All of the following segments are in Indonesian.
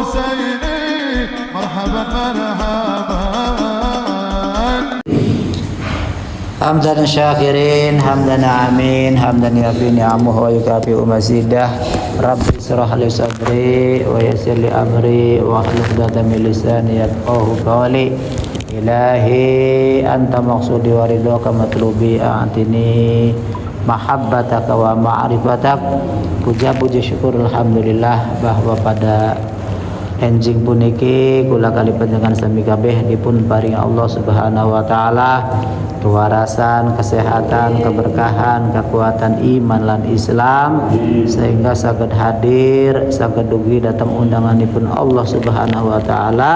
حسيني مرحبا مرحبا. حمدا شاكرين حمدا عامين حمدا يفي نعمه ويكافئ مزيده. Rabbi israh li sadri wa yassir li amri wa hlul 'uqdatam min lisani yafqahu qawli. Ilahi anta maqsudi wa ridhaka matlubi a'tini mahabbataka wa ma'rifatak. Puja-puji syukur alhamdulillah bahwa pada enjing puniki kula kali panjenengan sami kabeh dipun paring Allah Subhanahu wa taala kewarasan, kesehatan, keberkahan, kekuatan iman lan Islam sehingga saged hadir, saged dugi datang undanganipun Allah Subhanahu wa taala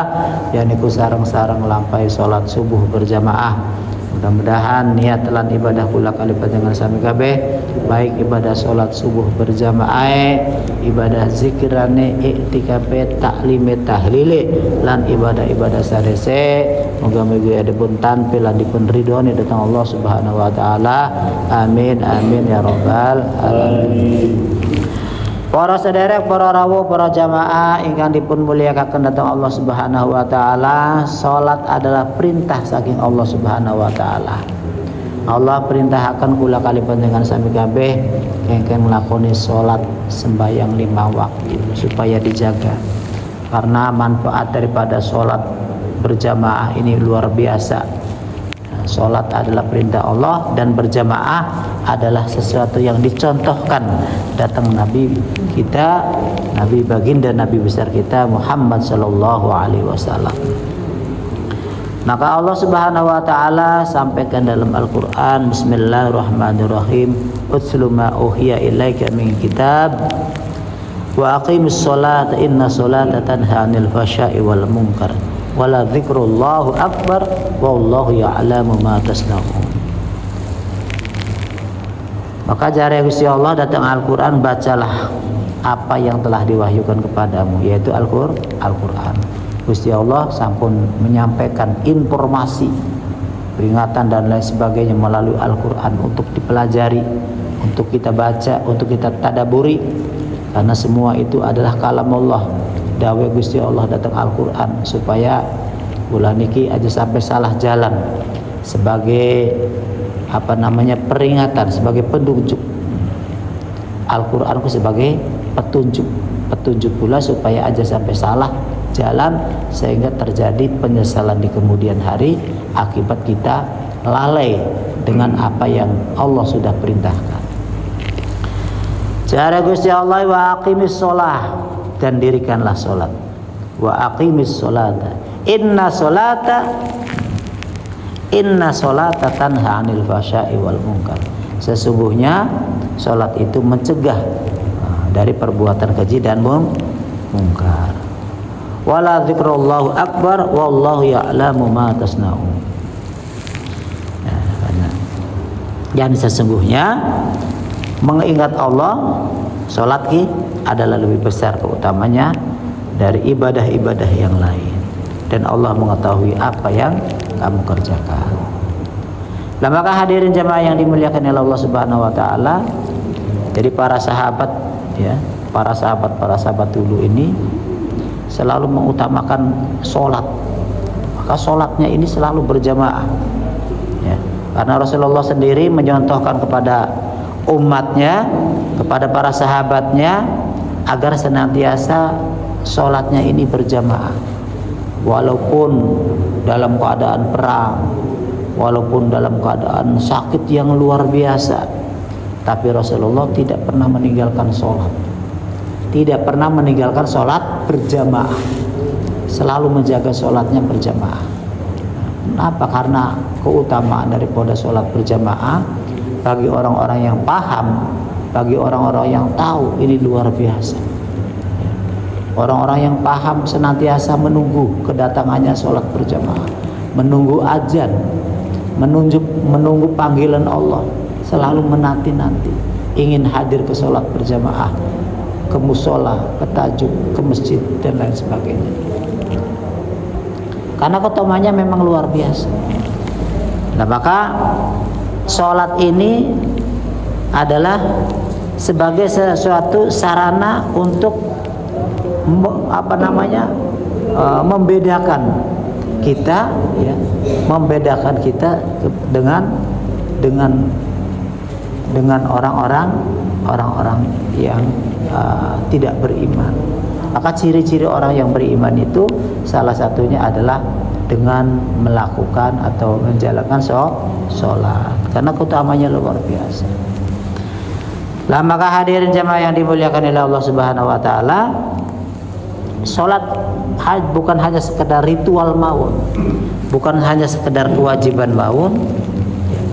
yaiku sareng-sareng lampahi salat subuh berjamaah. Mudah-mudahan niat lan ibadah kula kali panjenengan sami kabeh baik ibadah salat subuh berjamaah, ibadah zikirane, iktikafe, taklime, tahlile lan ibadah-ibadah sadese muga-muga adipun tanpil lan dipun ridhoni datang Allah Subhanahu wa taala. Amin amin ya rabbal alamin. Para sederek, para rawuh, para jamaah ingkang dipun mulyakaken dhateng Allah Subhanahu wa taala, salat adalah perintah saking Allah Subhanahu wa taala. Allah perintahaken kula kali panjenengan sami kabeh kengken nglakoni salat sembahyang 5 waktu supaya dijaga. Karena manfaat daripada salat berjamaah ini luar biasa. Salat adalah perintah Allah dan berjamaah adalah sesuatu yang dicontohkan datang Nabi kita, Nabi baginda, Nabi besar kita Muhammad sallallahu alaihi wasallam. Maka Allah Subhanahu wa taala sampaikan dalam Al-Qur'an, bismillahirrahmanirrahim, utslu ma uhiya ilaika min kitab wa aqimis sholata inna sholata tanha 'anil fahsya'i wal munkar wala dzikrullahu akbar wallahu ya'lamu ma tasna'un. Maka jare Gusti Allah datang Al-Qur'an, bacalah apa yang telah diwahyukan kepadamu, yaitu Al-Qur'an. Gusti Allah sampun menyampaikan informasi, peringatan dan lain sebagainya melalui Al-Qur'an untuk dipelajari, untuk kita baca, untuk kita tadaburi, karena semua itu adalah kalam Allah. Dawuh Gusti Allah datang Al-Qur'an supaya kula niki aja sampai salah jalan, sebagai peringatan, sebagai petunjuk. Al-Qur'an ku sebagai petunjuk pula supaya aja sampai salah jalan sehingga terjadi penyesalan di kemudian hari akibat kita lalai dengan apa yang Allah sudah perintahkan. Cara Gusti Allah, wa aqimis sholah, dan dirikanlah solat. Wa aqimis sholata inna sholata tanha 'anil fahsya'i wal munkar. Sesungguhnya solat itu mencegah dari perbuatan keji dan munkar. Wala dzikrullahu akbar wallahu ya'lamu ma tasna'un. Dan sesungguhnya mengingat Allah, solat adalah lebih besar keutamanya dari ibadah-ibadah yang lain, dan Allah mengetahui apa yang kamu kerjakan. Nah, maka hadirin jemaah yang dimuliakan oleh Allah Subhanahu wa taala, jadi para sahabat dulu ini selalu mengutamakan solat. Maka solatnya ini selalu berjamaah ya. Karena Rasulullah sendiri menyontohkan kepada umatnya, kepada para sahabatnya, agar senantiasa sholatnya ini berjamaah, walaupun dalam keadaan perang, walaupun dalam keadaan sakit yang luar biasa, tapi Rasulullah tidak pernah meninggalkan sholat, tidak pernah meninggalkan sholat berjamaah, selalu menjaga sholatnya berjamaah. Kenapa? Karena keutamaan daripada sholat berjamaah bagi orang-orang yang paham, bagi orang-orang yang tahu, ini luar biasa. Orang-orang yang paham senantiasa menunggu kedatangannya sholat berjamaah, menunggu azan, menunggu panggilan Allah, selalu menanti-nanti, ingin hadir ke sholat berjamaah, ke musola, ke tahajud, ke masjid dan lain sebagainya. Karena keutamanya memang luar biasa. Nah, maka sholat ini adalah sebagai sesuatu sarana untuk membedakan kita, ya, membedakan kita dengan orang-orang yang tidak beriman. Maka ciri-ciri orang yang beriman itu salah satunya adalah dengan melakukan atau menjalankan sholat, karena keutamanya luar biasa. Lah maka hadirin jamaah yang dimuliakan oleh Allah Subhanahu wa taala, sholat bukan hanya sekedar ritual mawon, bukan hanya sekedar kewajiban mawon,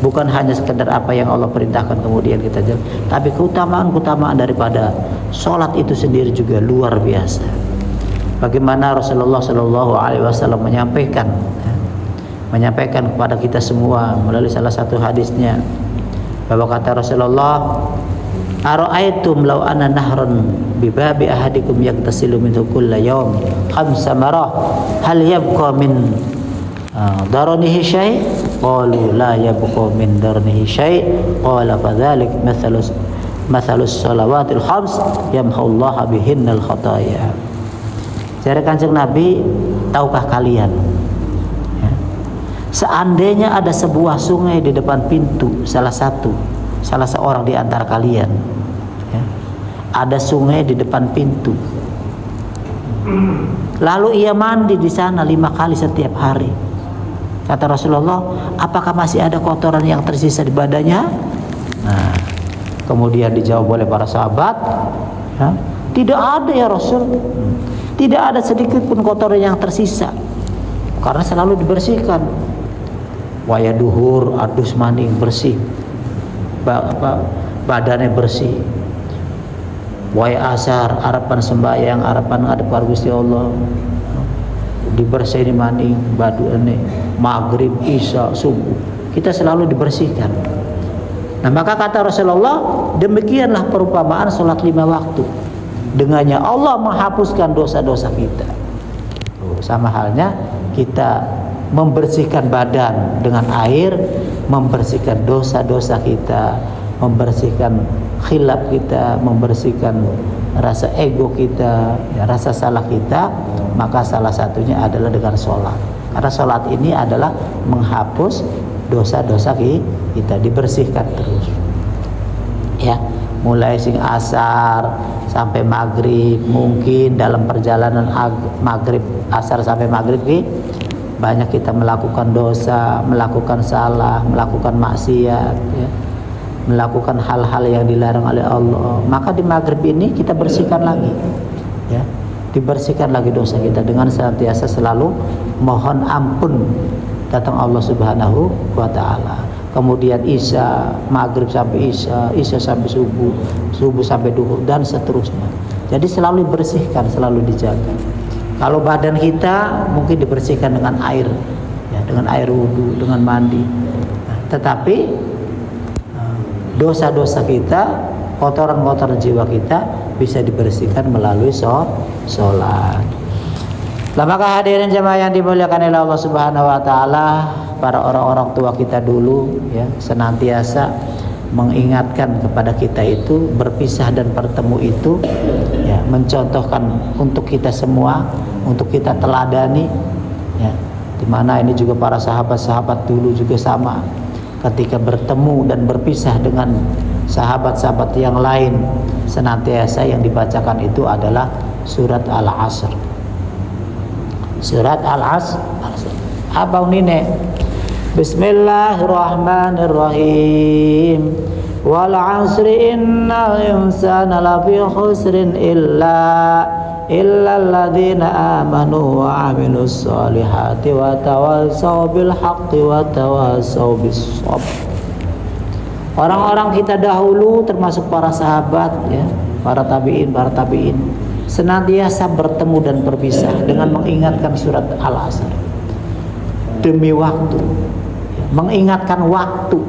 bukan hanya sekedar apa yang Allah perintahkan kemudian kita jalan, tapi keutamaan daripada sholat itu sendiri juga luar biasa. Bagaimana Rasulullah Shallallahu Alaihi Wasallam menyampaikan kepada kita semua melalui salah satu hadisnya, bahwa kata Rasulullah, "Ara'aitum law anna nahran bi babi ahadikum yaghtasilu minhu kulla yawm khamsa marah hal yabqa min daranihi syai'?" Qalu la yabqa min daranihi syai'. Qala fadzalik mathalus salawatil khams yamhullahu bihinnal khataya. Jadi Kanjeng Nabi, tahukah kalian, ya, seandainya ada sebuah sungai di depan pintu salah seorang di antara kalian, ya, ada sungai di depan pintu, lalu ia mandi di sana 5 kali setiap hari, kata Rasulullah, apakah masih ada kotoran yang tersisa di badannya? Nah, kemudian dijawab oleh para sahabat, ya, tidak ada ya Rasul, tidak ada sedikit pun kotoran yang tersisa, karena selalu dibersihkan. Waya duhur adus maning bersih, badannya bersih. Waya asar harapan sembahyang, harapan ngadep ka Gusti Allah, dibersihin maning badane. Maghrib, isya, subuh, kita selalu dibersihkan. Nah maka kata Rasulullah, demikianlah perumpamaan sholat 5 waktu. Dengannya Allah menghapuskan dosa-dosa kita. Sama halnya kita membersihkan badan dengan air, membersihkan dosa-dosa kita, membersihkan khilaf kita, membersihkan rasa ego kita, ya, rasa salah kita. Maka salah satunya adalah dengan sholat, karena sholat ini adalah menghapus dosa-dosa kita, dibersihkan terus, ya, mulai sing asar sampai maghrib. Mungkin dalam perjalanan maghrib, asar sampai maghrib banyak kita melakukan dosa, melakukan salah, melakukan maksiat, ya, melakukan hal-hal yang dilarang oleh Allah. Maka di maghrib ini kita bersihkan lagi, ya, dibersihkan lagi dosa kita dengan senantiasa selalu mohon ampun datang Allah Subhanahu wa taala. Kemudian isya, maghrib sampai isya, isya sampai subuh, subuh sampai duhur, dan seterusnya. Jadi selalu dibersihkan, selalu dijaga. Kalau badan kita mungkin dibersihkan dengan air, ya, dengan air wudu, dengan mandi. Nah, tetapi dosa-dosa kita, kotoran-kotoran jiwa kita bisa dibersihkan melalui sholat. Lah maka hadirin jemaah yang dimuliakan oleh Allah Subhanahu wa taala, para orang-orang tua kita dulu, ya, senantiasa mengingatkan kepada kita itu berpisah dan bertemu itu, ya, mencontohkan untuk kita semua, untuk kita teladani, ya. Dimana ini juga para sahabat-sahabat dulu juga sama, ketika bertemu dan berpisah dengan sahabat-sahabat yang lain, senantiasa yang dibacakan itu adalah surat Al-Asr. Surat Al-Asr. Apa ini? Bismillahirrahmanirrahim. Wal 'asri innal insana lafi khusrin illa alladzina amanu wa 'amilus solihati wa tawassaw bil haqqi wa tawassaw bis sabr. Orang-orang kita dahulu termasuk para sahabat, ya, para tabi'in, senantiasa bertemu dan berpisah dengan mengingatkan surat Al-Asr. Demi waktu, mengingatkan waktu.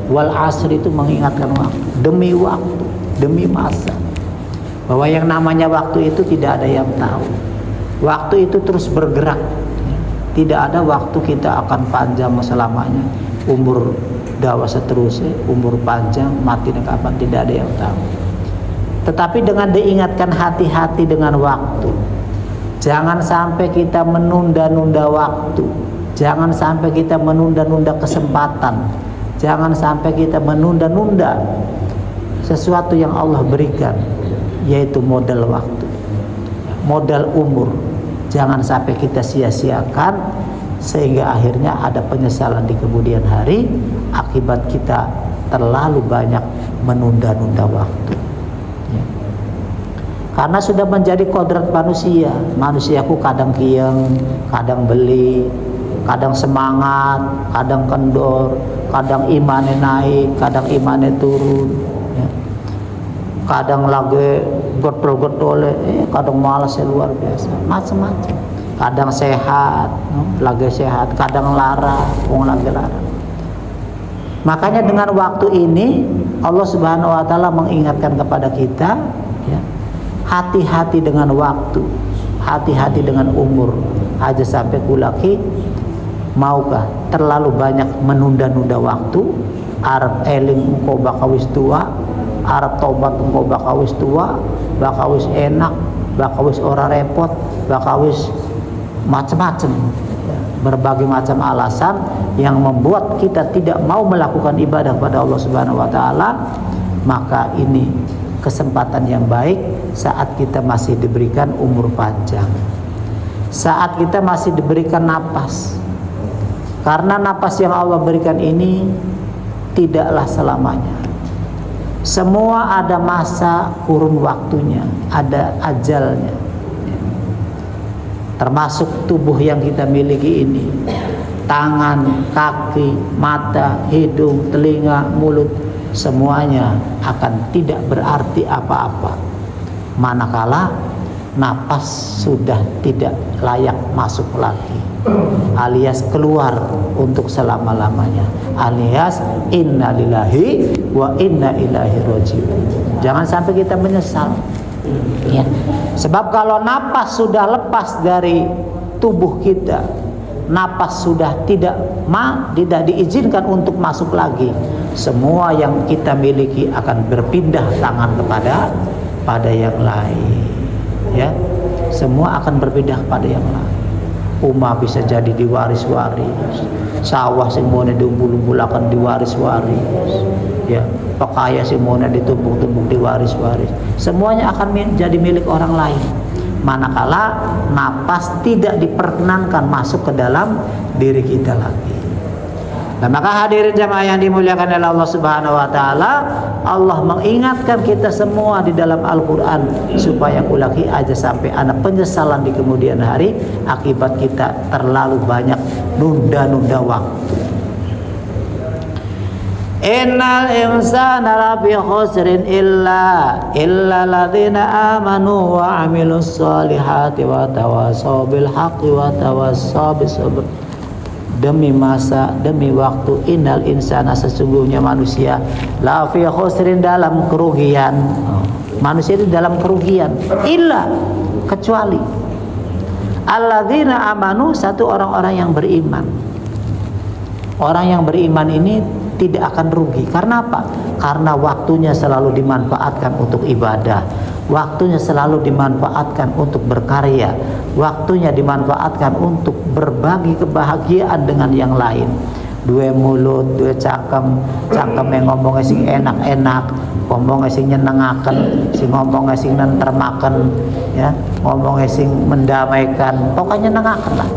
Wal asr itu mengingatkan waktu, demi waktu, demi masa. Bahwa yang namanya waktu itu tidak ada yang tahu. Waktu itu terus bergerak. Tidak ada waktu kita akan panjang selamanya, umur dawa seterusnya, umur panjang, mati kapan, tidak ada yang tahu. Tetapi dengan diingatkan hati-hati dengan waktu, Jangan sampai kita menunda-nunda waktu. Jangan sampai kita menunda-nunda kesempatan. Jangan sampai kita menunda-nunda sesuatu yang Allah berikan, yaitu modal waktu, modal umur. Jangan sampai kita sia-siakan sehingga akhirnya ada penyesalan di kemudian hari akibat kita terlalu banyak menunda-nunda waktu. Karena sudah menjadi kodrat manusia. Manusiaku kadang kiyeng, kadang beli, kadang semangat, kadang kendor, kadang imane naik, kadang imane turun, ya. Kadang lagi gotol-gotol, kadang malas luar biasa, macam-macam. Kadang sehat, lagi sehat, kadang lara, lagi lara. Makanya dengan waktu ini Allah Subhanahu wa taala mengingatkan kepada kita, ya, hati-hati dengan waktu, hati-hati dengan umur. Aja sampai kulaki, maukah terlalu banyak menunda-nunda waktu? Arab eling engkau bakawis tua, Arab tobat engkau bakawis tua, bakawis enak, bakawis ora repot, bakawis macam-macam, berbagai macam alasan yang membuat kita tidak mau melakukan ibadah kepada Allah Subhanahu wa taala. Maka ini kesempatan yang baik saat kita masih diberikan umur panjang, saat kita masih diberikan napas. Karena napas yang Allah berikan ini tidaklah selamanya. Semua ada masa kurun waktunya, ada ajalnya. Termasuk tubuh yang kita miliki ini, tangan, kaki, mata, hidung, telinga, mulut, semuanya akan tidak berarti apa-apa manakala napas sudah tidak layak masuk lagi, alias keluar untuk selama-lamanya, alias inna lillahi wa inna ilaihi rajiun. Jangan sampai kita menyesal, ya. Sebab kalau napas sudah lepas dari tubuh kita, napas sudah tidak diizinkan untuk masuk lagi, semua yang kita miliki akan berpindah tangan pada yang lain, ya. Semua akan berpindah pada yang lain. Umah bisa jadi diwaris-waris, sawah semuanya diumbul-umbulakan diwaris-waris, ya. Pakaya semuanya ditumpuk-tumpuk diwaris-waris. Semuanya akan jadi milik orang lain. Manakala napas tidak diperkenankan masuk ke dalam diri kita lagi. Nah, maka hadirin jamaah yang dimuliakan oleh Allah Subhanahu wa taala, Allah mengingatkan kita semua di dalam Al-Qur'an supaya kulaki aja sampai ada penyesalan di kemudian hari akibat kita terlalu banyak nunda-nunda waktu. Innal insana lafi khusrin illa ladzina amanu wa amilus solihati wa tawasaw bil haqqi wa tawasaw bis sabr. Demi masa, demi waktu, innal insana sesungguhnya manusia lafi khusrin dalam kerugian. Manusia itu dalam kerugian, illa kecuali alladzina amanu, satu orang-orang yang beriman. Orang yang beriman ini tidak akan rugi. Karena apa? Karena waktunya selalu dimanfaatkan untuk ibadah, waktunya selalu dimanfaatkan untuk berkarya, waktunya dimanfaatkan untuk berbagi kebahagiaan dengan yang lain. Dua mulut, dua cangkem yang ngomongnya sing enak-enak, ngomongnya sing nyenengaken, sing ngomongnya sing nentremaken, ya, ngomongnya sing mendamaikan, pokoknya nyenengaken lah.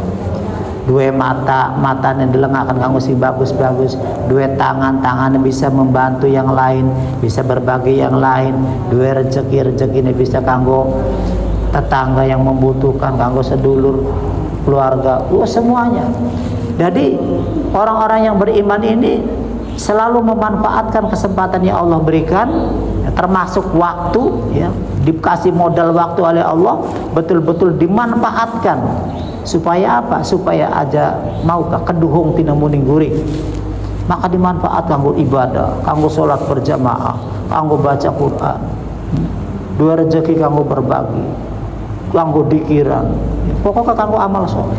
Dua mata yang dilengakan kanggo sing bagus-bagus, dua tangan bisa membantu yang lain, bisa berbagi yang lain, dua rezeki ini bisa kanggo tetangga yang membutuhkan, kanggo sedulur, keluarga, semuanya. Jadi orang-orang yang beriman ini selalu memanfaatkan kesempatan yang Allah berikan, termasuk waktu, ya, dikasih modal waktu oleh Allah, betul-betul dimanfaatkan. Supaya apa? Supaya aja maukah keduhung tina muning guring. Maka dimanfaatkan kanggo ibadah, kanggo salat berjamaah, kanggo baca Quran. Dua rezeki kanggo berbagi, kanggo dikiran. Pokoknya kanggo amal soleh.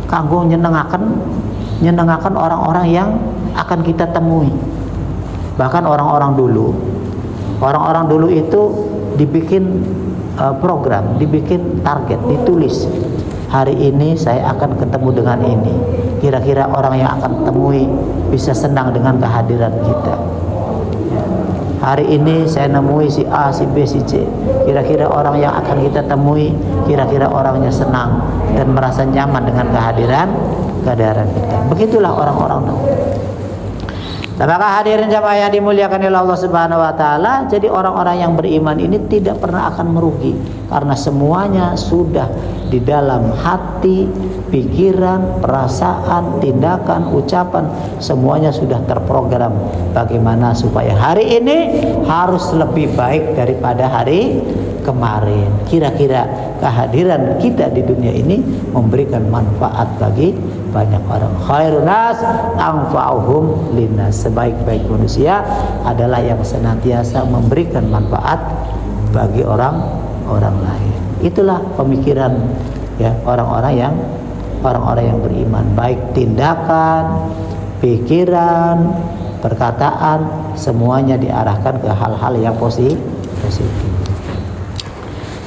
Kanggo nyenengaken orang-orang yang akan kita temui. Bahkan orang-orang dulu itu dibikin program, dibikin target, ditulis. Hari ini saya akan ketemu dengan ini. Kira-kira orang yang akan temui bisa senang dengan kehadiran kita. Hari ini saya nemui si A, si B, si C. Kira-kira orang yang akan kita temui, kira-kira orangnya senang dan merasa nyaman dengan kehadiran kita. Begitulah orang-orang dahulu. Nah, maka hadirin jamaah yang dimuliakan oleh Allah Subhanahu wa taala, jadi orang-orang yang beriman ini tidak pernah akan merugi karena semuanya sudah di dalam hati, pikiran, perasaan, tindakan, ucapan, semuanya sudah terprogram bagaimana supaya hari ini harus lebih baik daripada hari kemarin. Kira-kira kehadiran kita di dunia ini memberikan manfaat bagi banyak orang. Khairun nas anfa'uhum linnas. Sebaik-baik manusia adalah yang senantiasa memberikan manfaat bagi orang lain. Itulah pemikiran ya orang-orang yang beriman, baik tindakan, pikiran, perkataan, semuanya diarahkan ke hal-hal yang positif.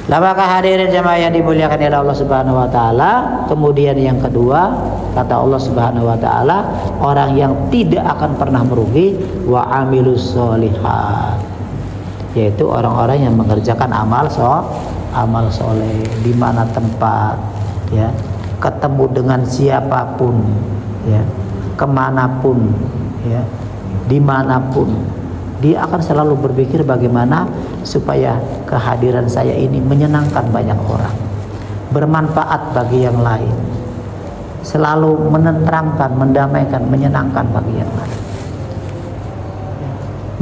Lah maka hadirin jemaah yang dimuliakan oleh Allah Subhanahu wa taala, kemudian yang kedua, kata Allah Subhanahu wa taala, orang yang tidak akan pernah merugi wa amilus sholihat, yaitu orang-orang yang mengerjakan amal soleh di mana tempat, ya, ketemu dengan siapapun, ya, kemanapun, ya, dimanapun, dia akan selalu berpikir bagaimana supaya kehadiran saya ini menyenangkan banyak orang, bermanfaat bagi yang lain, selalu menenteramkan, mendamaikan, menyenangkan bagi yang lain.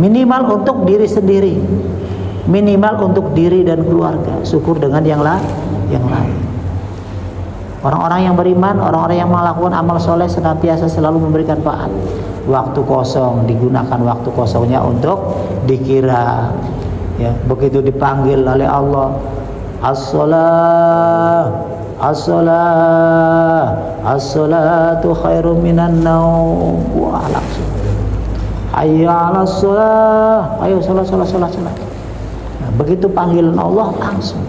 Minimal untuk diri sendiri, minimal untuk diri dan keluarga, syukur dengan yang lain. Orang-orang yang beriman, orang-orang yang melakukan amal soleh senantiasa selalu memberikan manfaat. Waktu kosong digunakan waktu kosongnya untuk dikira, ya, begitu dipanggil oleh Allah, as-salah, as-salah, as-salatu khairum minan naum, wah langsung hayya 'alas shalah, ayo salat. Nah, begitu panggilan Allah langsung,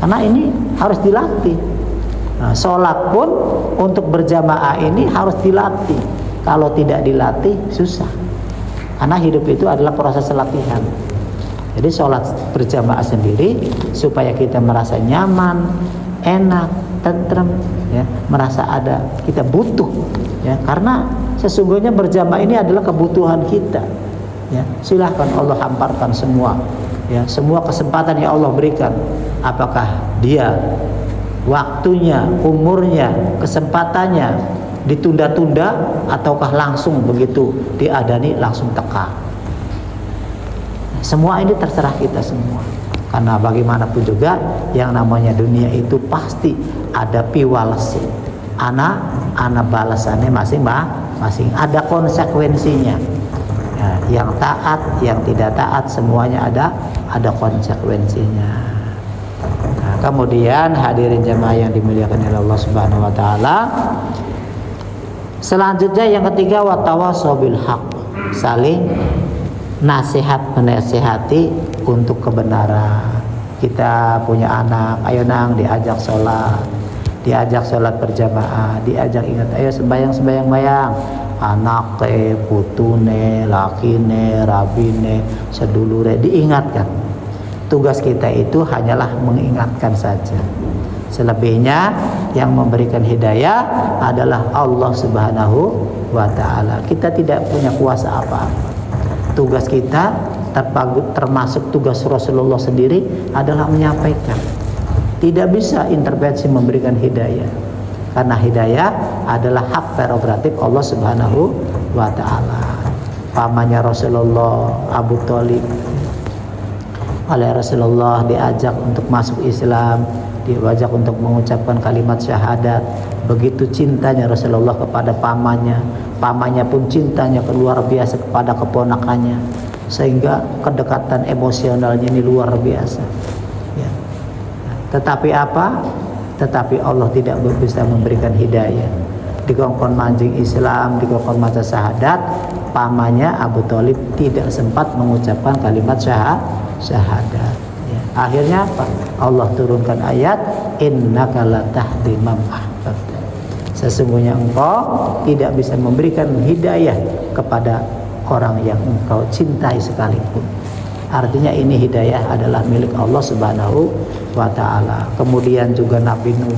karena ini harus dilatih. Nah, sholat pun untuk berjamaah ini harus dilatih. Kalau tidak dilatih susah, karena hidup itu adalah proses latihan. Jadi sholat berjamaah sendiri supaya kita merasa nyaman, enak, tentrem, ya, merasa ada, kita butuh, ya, karena sesungguhnya berjamaah ini adalah kebutuhan kita, ya. Silahkan Allah hamparkan semua, ya, semua kesempatan yang Allah berikan, apakah dia waktunya, umurnya, kesempatannya ditunda-tunda ataukah langsung begitu diadani langsung teka. Semua ini terserah kita semua. Karena bagaimanapun juga yang namanya dunia itu pasti ada piwalesi. Anak balasannya masing-masing, ada konsekuensinya. Ya, yang taat, yang tidak taat, semuanya ada konsekuensinya. Nah, kemudian hadirin jemaah yang dimuliakan oleh Allah Subhanahu wa taala, selanjutnya yang ketiga, watawasau bil haq, saling nasihat menasihati untuk kebenaran. Kita punya anak, ayo nang, diajak sholat berjamaah, diajak ingat, ayo sembayang, anak putune, lakine, rabine, sedulure, diingatkan. Tugas kita itu hanyalah mengingatkan saja. Selebihnya yang memberikan hidayah adalah Allah Subhanahu wa ta'ala. Kita tidak punya kuasa apa-apa. Tugas kita termasuk tugas Rasulullah sendiri adalah menyampaikan. Tidak bisa intervensi memberikan hidayah, karena hidayah adalah hak prerogatif Allah Subhanahu wa ta'ala. Pamannya Rasulullah, Abu Thalib, oleh Rasulullah diajak untuk masuk Islam, diajak untuk mengucapkan kalimat syahadat. Begitu cintanya Rasulullah kepada pamannya pun cintanya luar biasa kepada keponakannya, sehingga kedekatan emosionalnya ini luar biasa, ya. Tetapi apa? Tetapi Allah tidak bisa memberikan hidayah. Dikongkon mancing Islam, dikongkon maca syahadat, pamannya Abu Thalib tidak sempat mengucapkan kalimat syahadat, ya. Akhirnya apa? Allah turunkan ayat innaka latahdi man ahbabta. Sesungguhnya engkau tidak bisa memberikan hidayah kepada orang yang engkau cintai sekalipun. Artinya ini hidayah adalah milik Allah Subhanahu wa ta'ala. Kemudian juga Nabi Nuh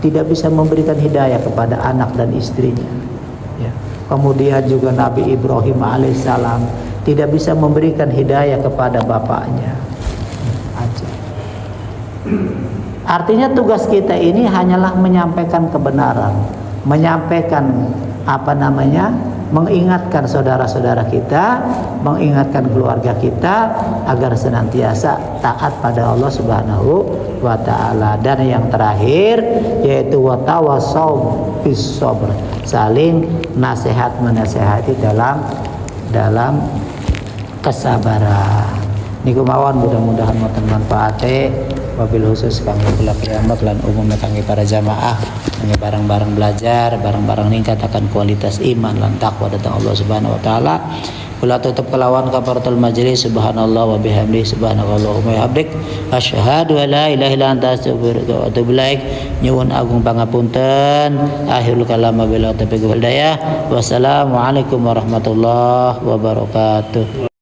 tidak bisa memberikan hidayah kepada anak dan istrinya, ya. Kemudian juga Nabi Ibrahim alaihissalam tidak bisa memberikan hidayah kepada bapaknya. Artinya tugas kita ini hanyalah menyampaikan kebenaran, menyampaikan mengingatkan saudara-saudara kita, mengingatkan keluarga kita agar senantiasa taat pada Allah Subhanahu wa ta'ala. Dan yang terakhir yaitu watawassaw bis sabr, saling nasihat menasehati dalam kesabaran. Niku mawon mudah-mudahan wonten manfaate. Wabil khusus kangge kula piyambak lan umumna kangge para jamaah kangge bareng-bareng belajar, bareng-bareng ningkataken kualitas iman lan takwa dhateng Allah Subhanahu wa taala. Kula tutup kelawan kafaratul majelis. Subhanallah wa bihamdihi subhanakallahumma wa bihamdik asyhadu an la ilaha illa anta astaghfiruka wa atubu ilaik. Nyuwun agung pangapunten. Akhirul kalam wabillahi taufiq wal hidayah. Wassalamualaikum warahmatullahi wabarakatuh.